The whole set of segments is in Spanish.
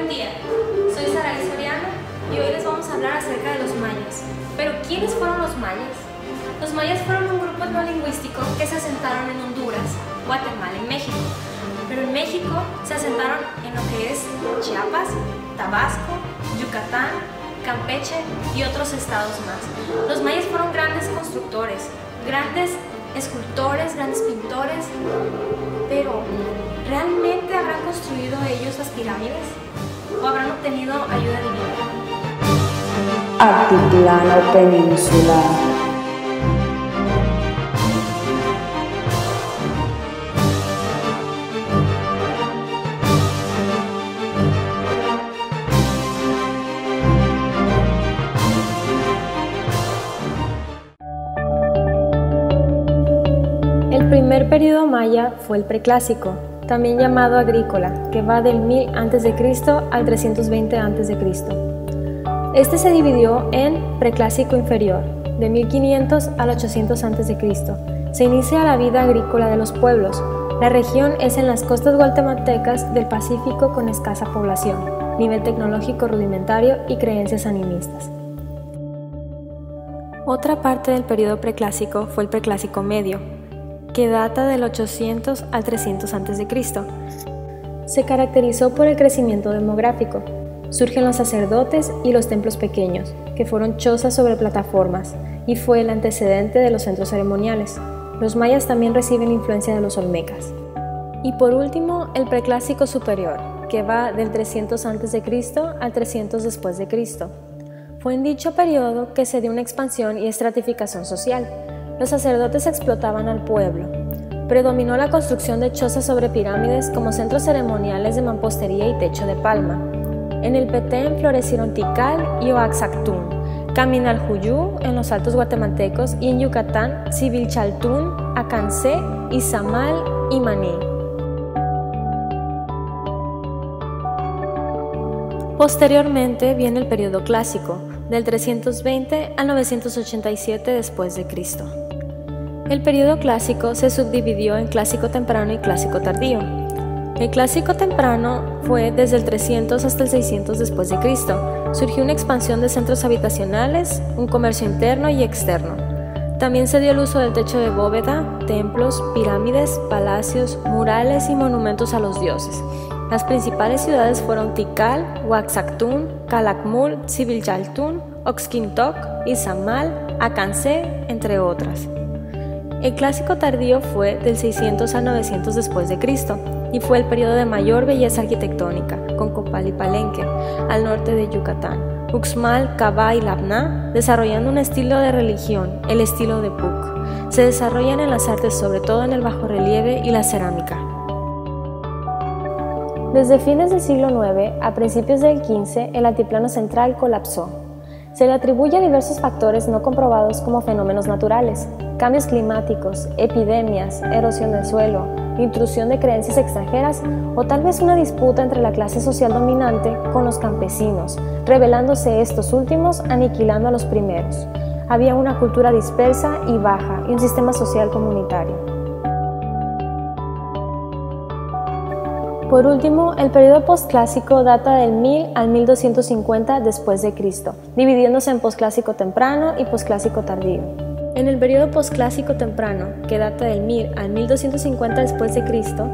Buen día, soy Saraí Soriano y hoy les vamos a hablar acerca de los mayas. Pero ¿quiénes fueron los mayas? Los mayas fueron un grupo etnolingüístico que se asentaron en Honduras, Guatemala y México. Pero en México se asentaron en lo que es Chiapas, Tabasco, Yucatán, Campeche y otros estados más. Los mayas fueron grandes constructores, grandes escultores, grandes pintores, pero ¿realmente habrán construido ellos las pirámides? ¿O habrán obtenido ayuda divina? Altiplano peninsular. El primer período maya fue el preclásico, también llamado agrícola, que va del 1000 a.C. al 320 a.C. Este se dividió en preclásico inferior, de 1500 al 800 a.C. Se inicia la vida agrícola de los pueblos. La región es en las costas guatemaltecas del Pacífico con escasa población, nivel tecnológico rudimentario y creencias animistas. Otra parte del periodo preclásico fue el preclásico medio, que data del 800 al 300 a.C. Se caracterizó por el crecimiento demográfico. Surgen los sacerdotes y los templos pequeños, que fueron chozas sobre plataformas, y fue el antecedente de los centros ceremoniales. Los mayas también reciben influencia de los olmecas. Y por último, el preclásico superior, que va del 300 a.C. al 300 después de Cristo. Fue en dicho periodo que se dio una expansión y estratificación social. Los sacerdotes explotaban al pueblo. Predominó la construcción de chozas sobre pirámides como centros ceremoniales de mampostería y techo de palma. En el Petén florecieron Tikal y Oaxactún, Caminalhuyú en los altos guatemaltecos y en Yucatán Civilchaltún, Acancé, Izamal y Maní. Posteriormente viene el periodo clásico, del 320 al 987 después de Cristo. El periodo clásico se subdividió en clásico temprano y clásico tardío. El clásico temprano fue desde el 300 hasta el 600 después de Cristo. Surgió una expansión de centros habitacionales, un comercio interno y externo. También se dio el uso del techo de bóveda, templos, pirámides, palacios, murales y monumentos a los dioses. Las principales ciudades fueron Tikal, Oaxactún, Calakmul, Civilchaltún, Oxquintoc, Izamal, Acancé, entre otras. El clásico tardío fue del 600 al 900 después de Cristo y fue el periodo de mayor belleza arquitectónica, con Copal y Palenque, al norte de Yucatán, Uxmal, Cabá y Labná, desarrollando un estilo de religión, el estilo de Puc. Se desarrollan en las artes, sobre todo en el bajorrelieve y la cerámica. Desde fines del siglo IX a principios del XV, el altiplano central colapsó. Se le atribuye a diversos factores no comprobados como fenómenos naturales, cambios climáticos, epidemias, erosión del suelo, intrusión de creencias extranjeras o tal vez una disputa entre la clase social dominante con los campesinos, rebelándose estos últimos aniquilando a los primeros. Había una cultura dispersa y baja y un sistema social comunitario. Por último, el periodo postclásico data del 1000 al 1250 después de Cristo, dividiéndose en postclásico temprano y postclásico tardío. En el periodo postclásico temprano, que data del 1000 al 1250 después de Cristo,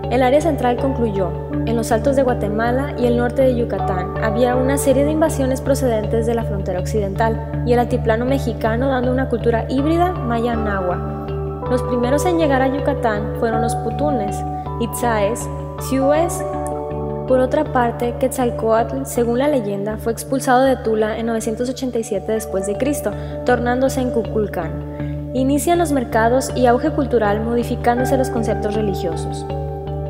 el área central concluyó. En los altos de Guatemala y el norte de Yucatán había una serie de invasiones procedentes de la frontera occidental y el altiplano mexicano dando una cultura híbrida maya-nahua. Los primeros en llegar a Yucatán fueron los putunes, itzáes, xiúes. Por otra parte, Quetzalcóatl, según la leyenda, fue expulsado de Tula en 987 después de Cristo, tornándose en Kukulcán. Inician los mercados y auge cultural modificándose los conceptos religiosos.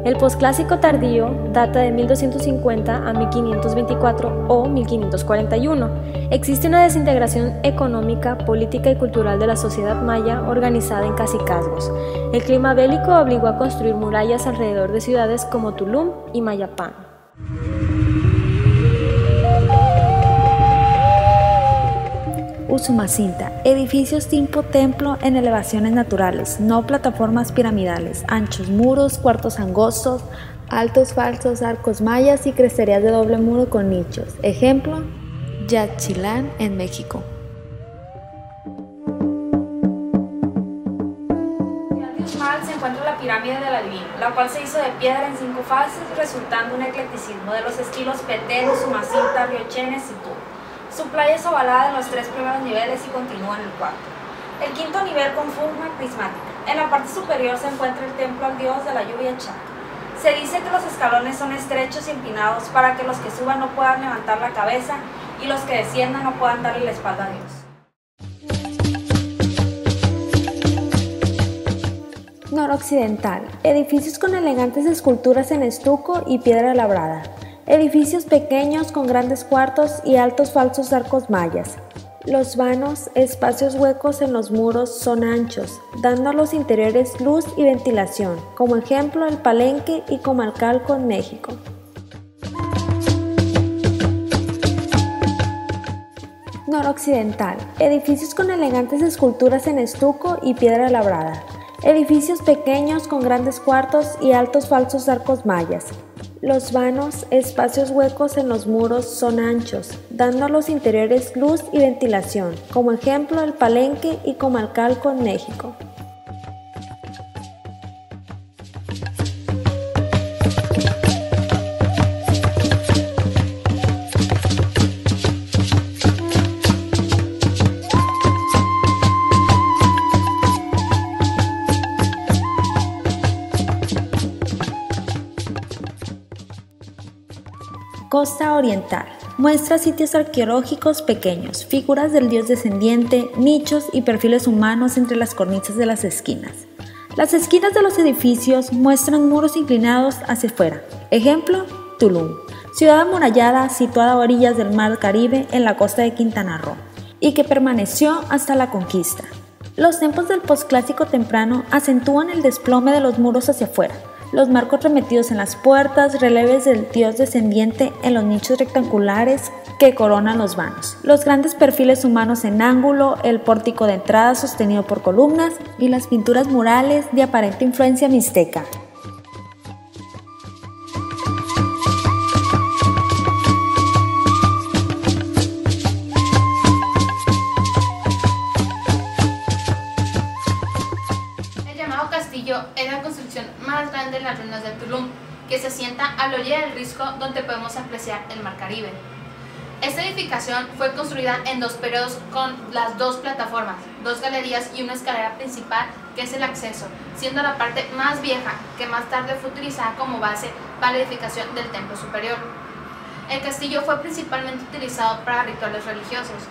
El posclásico tardío data de 1250 a 1524 o 1541. Existe una desintegración económica, política y cultural de la sociedad maya organizada en cacicazgos. El clima bélico obligó a construir murallas alrededor de ciudades como Tulum y Mayapán. Usumacinta, edificios tipo templo en elevaciones naturales, no plataformas piramidales, anchos muros, cuartos angostos, altos falsos arcos mayas y cresterías de doble muro con nichos. Ejemplo, Yaxchilán en México. Se encuentra la pirámide del Adivino, la cual se hizo de piedra en 5 fases, resultando un eclecticismo de los estilos Petén, Sumacinta, Riochenes y Tú. Su playa es ovalada en los 3 primeros niveles y continúa en el 4. El 5.º nivel con forma prismática. En la parte superior se encuentra el templo al dios de la lluvia Chak. Se dice que los escalones son estrechos y empinados para que los que suban no puedan levantar la cabeza y los que desciendan no puedan darle la espalda a Dios. Noroccidental. Edificios con elegantes esculturas en estuco y piedra labrada. Edificios pequeños con grandes cuartos y altos falsos arcos mayas. Los vanos, espacios huecos en los muros, son anchos, dando a los interiores luz y ventilación, como ejemplo el Palenque y Comalcalco en México. Noroccidental. Edificios con elegantes esculturas en estuco y piedra labrada. Edificios pequeños con grandes cuartos y altos falsos arcos mayas. Los vanos, espacios huecos en los muros, son anchos, dando a los interiores luz y ventilación, como ejemplo el Palenque y Comalcalco en México. Costa Oriental. Muestra sitios arqueológicos pequeños, figuras del dios descendiente, nichos y perfiles humanos entre las cornisas de las esquinas. Las esquinas de los edificios muestran muros inclinados hacia afuera. Ejemplo, Tulum, ciudad amurallada situada a orillas del Mar Caribe en la costa de Quintana Roo, y que permaneció hasta la conquista. Los templos del posclásico temprano acentúan el desplome de los muros hacia afuera. Los marcos remetidos en las puertas, relieves del dios descendiente en los nichos rectangulares que coronan los vanos, los grandes perfiles humanos en ángulo, el pórtico de entrada sostenido por columnas y las pinturas murales de aparente influencia mixteca. Es la construcción más grande en las ruinas de Tulum, que se asienta a la orilla del risco donde podemos apreciar el Mar Caribe. Esta edificación fue construida en 2 periodos con las 2 plataformas, 2 galerías y una escalera principal que es el acceso, siendo la parte más vieja que más tarde fue utilizada como base para la edificación del templo superior. El castillo fue principalmente utilizado para rituales religiosos.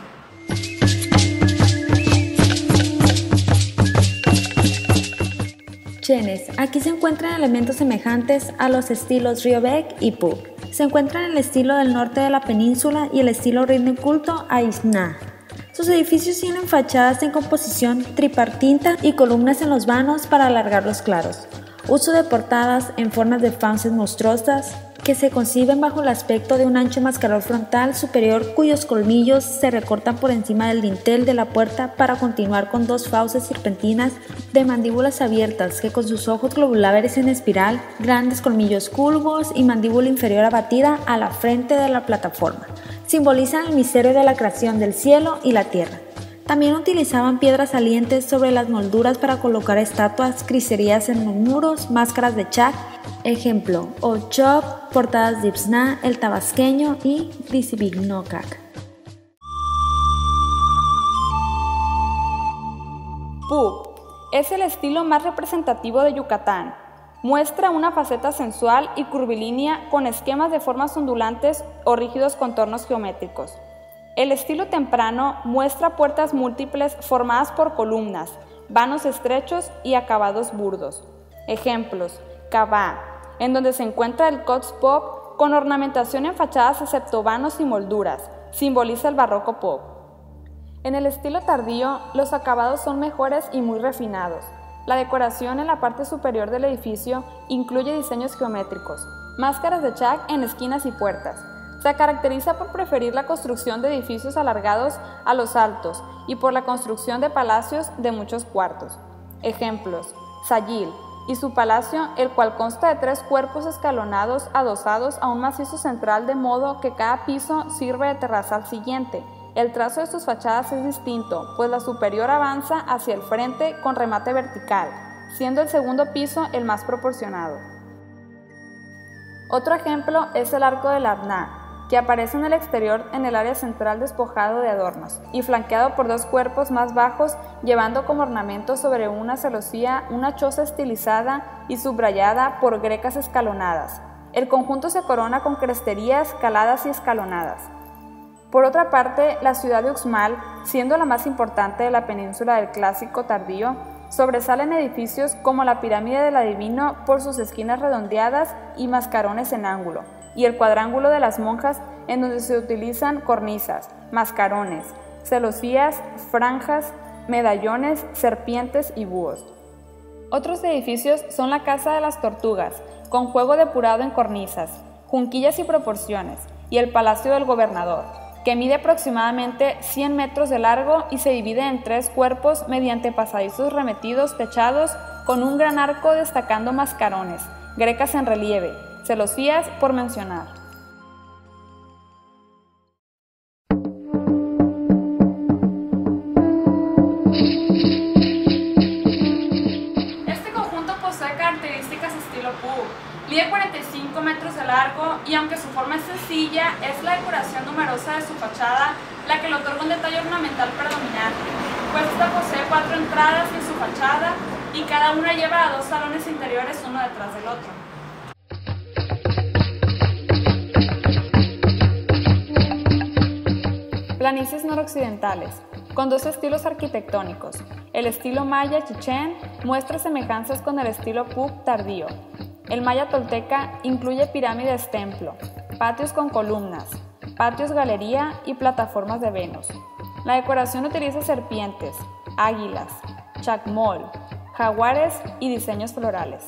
Chenes. Aquí se encuentran elementos semejantes a los estilos Riobec y Puc. Se encuentran el estilo del norte de la península y el estilo ritmo y culto a Itzná. Sus edificios tienen fachadas en composición tripartita y columnas en los vanos para alargar los claros. Uso de portadas en formas de fauces monstruosas que se conciben bajo el aspecto de un ancho mascarón frontal superior cuyos colmillos se recortan por encima del dintel de la puerta para continuar con 2 fauces serpentinas de mandíbulas abiertas que con sus ojos globulares en espiral, grandes colmillos curvos y mandíbula inferior abatida a la frente de la plataforma, simbolizan el misterio de la creación del cielo y la tierra. También utilizaban piedras salientes sobre las molduras para colocar estatuas, cricerías en los muros, máscaras de Chak, ejemplo, Ochop, portadas de Itzná, el tabasqueño y Dizibignocac. Puc es el estilo más representativo de Yucatán. Muestra una faceta sensual y curvilínea con esquemas de formas ondulantes o rígidos contornos geométricos. El estilo temprano muestra puertas múltiples formadas por columnas, vanos estrechos y acabados burdos. Ejemplos: Cabá, en donde se encuentra el Cox Pop con ornamentación en fachadas excepto vanos y molduras, simboliza el barroco pop. En el estilo tardío, los acabados son mejores y muy refinados. La decoración en la parte superior del edificio incluye diseños geométricos, máscaras de Chak en esquinas y puertas. Se caracteriza por preferir la construcción de edificios alargados a los altos y por la construcción de palacios de muchos cuartos. Ejemplos: Sayil, y su palacio, el cual consta de 3 cuerpos escalonados adosados a un macizo central, de modo que cada piso sirve de terraza al siguiente. El trazo de sus fachadas es distinto, pues la superior avanza hacia el frente con remate vertical, siendo el segundo piso el más proporcionado. Otro ejemplo es el arco del Adná, que aparece en el exterior en el área central despojado de adornos y flanqueado por 2 cuerpos más bajos, llevando como ornamento sobre una celosía una choza estilizada y subrayada por grecas escalonadas. El conjunto se corona con cresterías caladas y escalonadas. Por otra parte, la ciudad de Uxmal, siendo la más importante de la península del Clásico tardío, sobresalen edificios como la pirámide del adivino por sus esquinas redondeadas y mascarones en ángulo, y el cuadrángulo de las monjas, en donde se utilizan cornisas, mascarones, celosías, franjas, medallones, serpientes y búhos. Otros edificios son la Casa de las Tortugas, con juego depurado en cornisas, junquillas y proporciones, y el Palacio del Gobernador, que mide aproximadamente 100 metros de largo y se divide en 3 cuerpos mediante pasadizos remetidos techados con un gran arco destacando mascarones, grecas en relieve, celosías, por mencionar. Este conjunto posee características estilo Puuc. Mide 45 metros de largo y aunque su forma es sencilla, es la decoración numerosa de su fachada la que le otorga un detalle ornamental predominante, pues esta posee 4 entradas en su fachada y cada una lleva a 2 salones interiores uno detrás del otro. Planicies noroccidentales, con 2 estilos arquitectónicos. El estilo maya chichén muestra semejanzas con el estilo Puuc tardío. El maya tolteca incluye pirámides templo, patios con columnas, patios galería y plataformas de Venus. La decoración utiliza serpientes, águilas, chacmol, jaguares y diseños florales.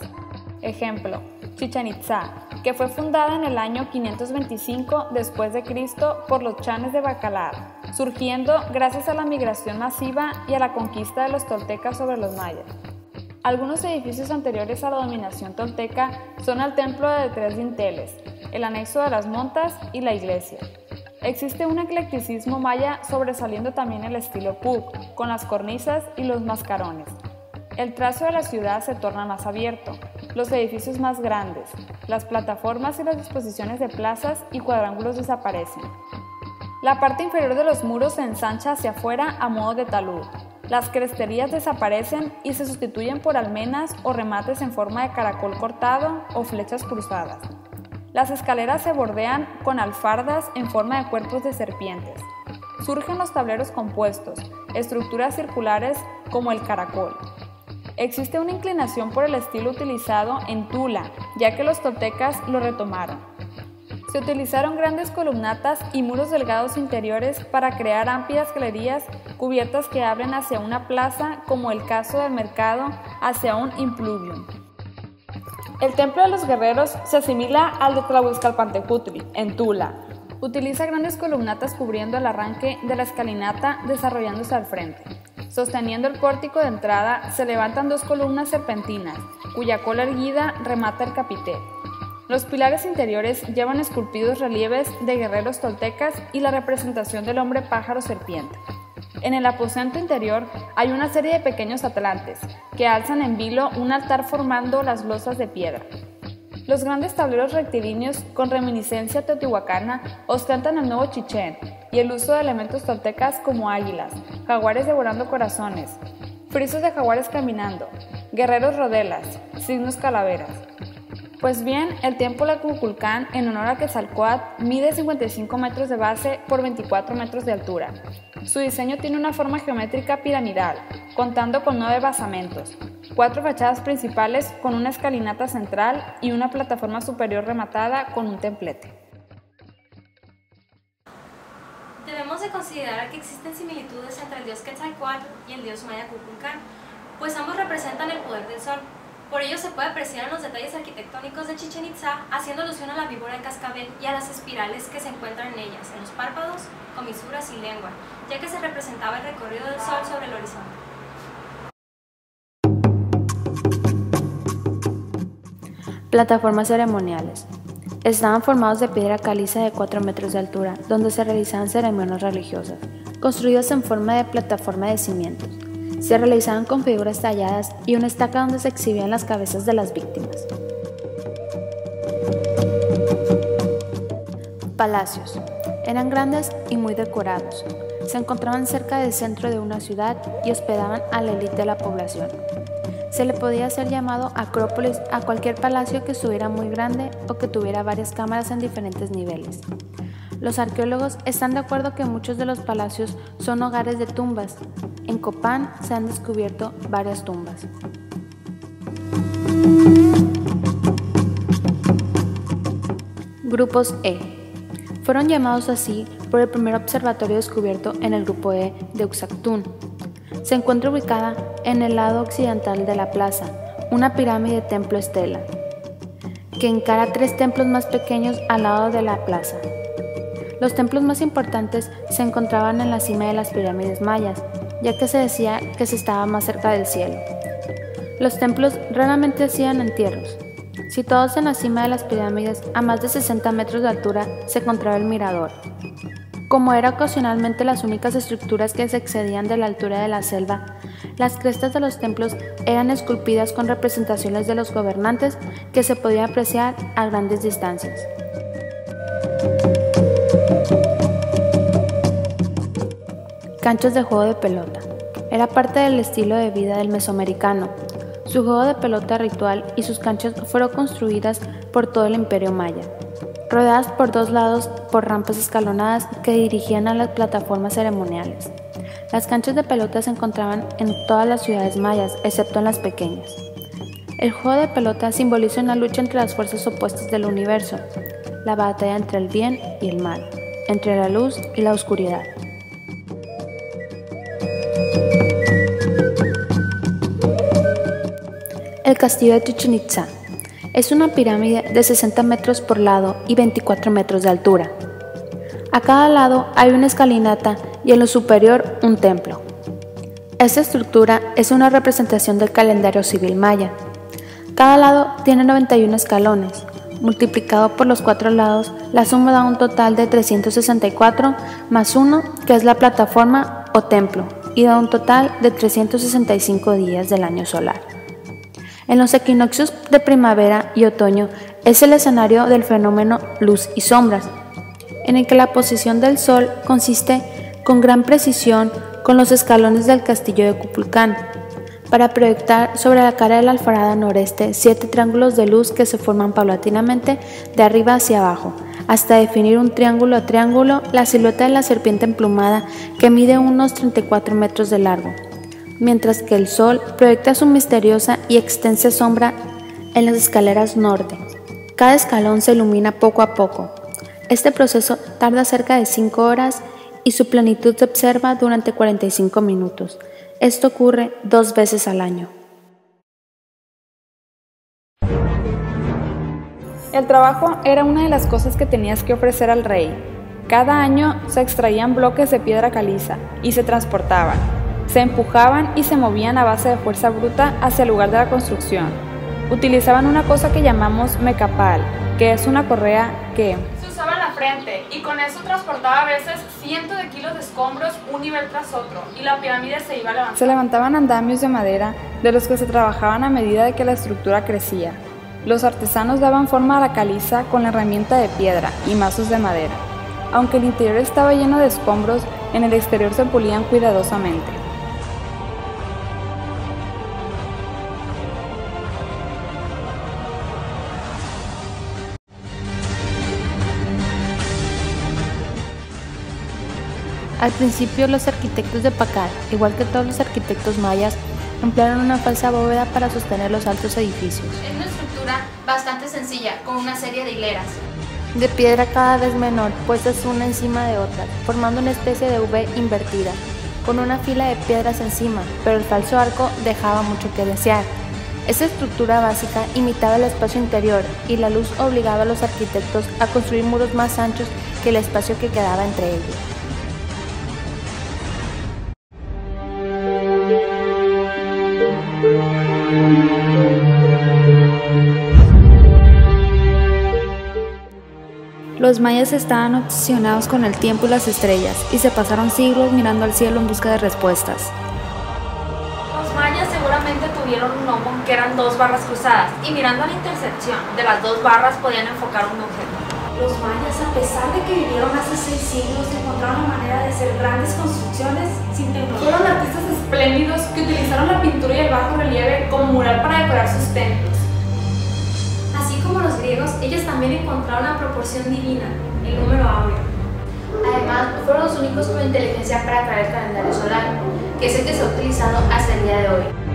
Ejemplo, Chichén Itzá, que fue fundada en el año 525 después de Cristo por los chanes de Bacalar, surgiendo gracias a la migración masiva y a la conquista de los toltecas sobre los mayas. Algunos edificios anteriores a la dominación tolteca son el templo de 3 dinteles, el anexo de las montas y la iglesia. Existe un eclecticismo maya sobresaliendo también el estilo Puuc, con las cornisas y los mascarones. El trazo de la ciudad se torna más abierto, los edificios más grandes, las plataformas y las disposiciones de plazas y cuadrángulos desaparecen. La parte inferior de los muros se ensancha hacia afuera a modo de talud. Las cresterías desaparecen y se sustituyen por almenas o remates en forma de caracol cortado o flechas cruzadas. Las escaleras se bordean con alfardas en forma de cuerpos de serpientes. Surgen los tableros compuestos, estructuras circulares como el caracol. Existe una inclinación por el estilo utilizado en Tula, ya que los toltecas lo retomaron. Se utilizaron grandes columnatas y muros delgados interiores para crear amplias galerías cubiertas que abren hacia una plaza, como el caso del mercado hacia un impluvium. El templo de los guerreros se asimila al de Tlahuizcalpantecutli, en Tula. Utiliza grandes columnatas cubriendo el arranque de la escalinata desarrollándose al frente. Sosteniendo el pórtico de entrada se levantan 2 columnas serpentinas, cuya cola erguida remata el capitel. Los pilares interiores llevan esculpidos relieves de guerreros toltecas y la representación del hombre pájaro serpiente. En el aposento interior hay una serie de pequeños atlantes, que alzan en vilo un altar formando las losas de piedra. Los grandes tableros rectilíneos con reminiscencia teotihuacana ostentan el nuevo chichén y el uso de elementos toltecas como águilas, jaguares devorando corazones, frisos de jaguares caminando, guerreros rodelas, signos calaveras. Pues bien, el templo de Kukulcán, en honor a Quetzalcóatl, mide 55 metros de base por 24 metros de altura. Su diseño tiene una forma geométrica piramidal, contando con 9 basamentos, 4 fachadas principales con una escalinata central y una plataforma superior rematada con un templete. Debemos de considerar que existen similitudes entre el dios Quetzalcóatl y el dios maya Kukulcán, pues ambos representan el poder del sol. Por ello se puede apreciar en los detalles arquitectónicos de Chichén Itzá, haciendo alusión a la víbora de cascabel y a las espirales que se encuentran en ellas, en los párpados, comisuras y lengua, ya que se representaba el recorrido del sol sobre el horizonte. Plataformas ceremoniales. Estaban formados de piedra caliza de 4 metros de altura, donde se realizaban ceremonias religiosas, construidas en forma de plataforma de cimientos. Se realizaban con figuras talladas y una estaca donde se exhibían las cabezas de las víctimas. Palacios. Eran grandes y muy decorados. Se encontraban cerca del centro de una ciudad y hospedaban a la élite de la población. Se le podía hacer llamado acrópolis a cualquier palacio que estuviera muy grande o que tuviera varias cámaras en diferentes niveles. Los arqueólogos están de acuerdo que muchos de los palacios son hogares de tumbas. En Copán se han descubierto varias tumbas. Grupos E. Fueron llamados así por el primer observatorio descubierto en el grupo E de Uxactún. Se encuentra ubicada en el lado occidental de la plaza, una pirámide templo estela, que encara 3 templos más pequeños al lado de la plaza. Los templos más importantes se encontraban en la cima de las pirámides mayas, ya que se decía que se estaba más cerca del cielo. Los templos raramente hacían entierros. Situados en la cima de las pirámides, a más de 60 metros de altura, se encontraba el mirador. Como eran ocasionalmente las únicas estructuras que se excedían de la altura de la selva, las crestas de los templos eran esculpidas con representaciones de los gobernantes que se podían apreciar a grandes distancias. Canchas de juego de pelota. Era parte del estilo de vida del mesoamericano. Su juego de pelota ritual y sus canchas fueron construidas por todo el imperio maya, rodeadas por 2 lados por rampas escalonadas que dirigían a las plataformas ceremoniales. Las canchas de pelota se encontraban en todas las ciudades mayas, excepto en las pequeñas. El juego de pelota simboliza una lucha entre las fuerzas opuestas del universo, la batalla entre el bien y el mal, entre la luz y la oscuridad. El castillo de Chichén Itzá. Es una pirámide de 60 metros por lado y 24 metros de altura. A cada lado hay una escalinata y en lo superior un templo. Esta estructura es una representación del calendario civil maya. Cada lado tiene 91 escalones. Multiplicado por los 4 lados, la suma da un total de 364 más 1, que es la plataforma o templo, y da un total de 365 días del año solar. En los equinoccios de primavera y otoño es el escenario del fenómeno luz y sombras, en el que la posición del sol consiste con gran precisión con los escalones del castillo de Kukulcán, para proyectar sobre la cara de la alfarada noreste 7 triángulos de luz que se forman paulatinamente de arriba hacia abajo, hasta definir un triángulo a triángulo la silueta de la serpiente emplumada que mide unos 34 metros de largo, mientras que el sol proyecta su misteriosa y extensa sombra en las escaleras norte. Cada escalón se ilumina poco a poco. Este proceso tarda cerca de 5 horas y su plenitud se observa durante 45 minutos. Esto ocurre 2 veces al año. El trabajo era una de las cosas que tenías que ofrecer al rey. Cada año se extraían bloques de piedra caliza y se transportaban. Se empujaban y se movían a base de fuerza bruta hacia el lugar de la construcción. Utilizaban una cosa que llamamos mecapal, que es una correa que Se usaba en la frente y con eso transportaba a veces cientos de kilos de escombros un nivel tras otro y la pirámide se iba levantando. se levantaban andamios de madera de los que se trabajaban a medida de que la estructura crecía. Los artesanos daban forma a la caliza con la herramienta de piedra y mazos de madera. Aunque el interior estaba lleno de escombros, en el exterior se pulían cuidadosamente. Al principio, los arquitectos de Pakal, igual que todos los arquitectos mayas, emplearon una falsa bóveda para sostener los altos edificios. Es una estructura bastante sencilla, con una serie de hileras. De piedra cada vez menor, puestas una encima de otra, formando una especie de V invertida, con una fila de piedras encima, pero el falso arco dejaba mucho que desear. Esta estructura básica imitaba el espacio interior y la luz obligaba a los arquitectos a construir muros más anchos que el espacio que quedaba entre ellos. Los mayas estaban obsesionados con el tiempo y las estrellas, y se pasaron siglos mirando al cielo en busca de respuestas. Los mayas seguramente tuvieron un gnomo que eran dos barras cruzadas, y mirando a la intersección de las dos barras podían enfocar un objeto. Los mayas, a pesar de que vivieron hace 6 siglos, encontraron la manera de hacer grandes construcciones sin tecnología. Fueron artistas espléndidos que utilizaron la pintura y el bajo relieve como mural para decorar sus templos. Así como los griegos, ellos también encontraron la proporción divina, el número áureo. Además, fueron los únicos con inteligencia para crear el calendario solar, que es el que se ha utilizado hasta el día de hoy.